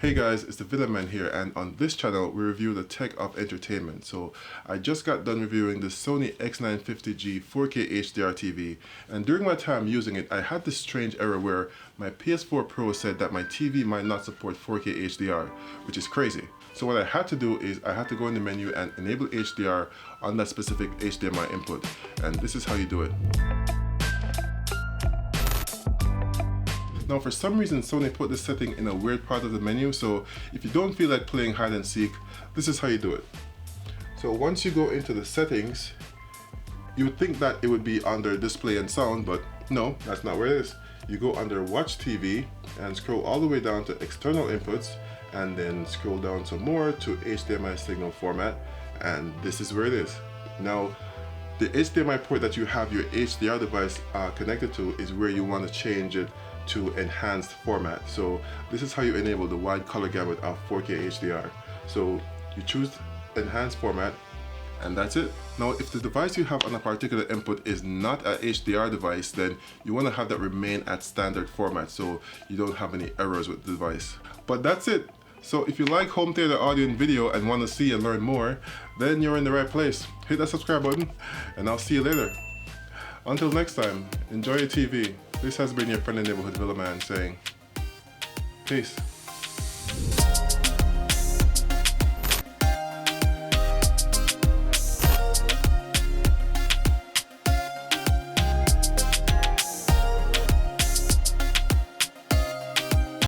Hey guys, it's the Villaman here, and on this channel we review the tech of entertainment. So I just got done reviewing the Sony X950G 4K HDR TV, and during my time using it I had this strange error where my PS4 Pro said that my TV might not support 4K HDR, which is crazy. So what I had to do is I had to go in the menu and enable HDR on that specific HDMI input, and this is how you do it. Now for some reason Sony put this setting in a weird part of the menu, so if you don't feel like playing hide and seek, this is how you do it. So once you go into the settings, you would think that it would be under display and sound, but no, that's not where it is. You go under watch TV and scroll all the way down to external inputs, and then scroll down some more to HDMI signal format, and this is where it is. Now the HDMI port that you have your HDR device connected to is where you want to change it to enhanced format. So this is how you enable the wide color gamut of 4K HDR. So you choose enhanced format, and that's it. Now if the device you have on a particular input is not a HDR device, then you want to have that remain at standard format so you don't have any errors with the device. But that's it. So if you like home theater audio and video and want to see and learn more, then you're in the right place. Hit that subscribe button and I'll see you later. Until next time, enjoy your TV. This has been your friendly neighborhood Villaman saying, peace.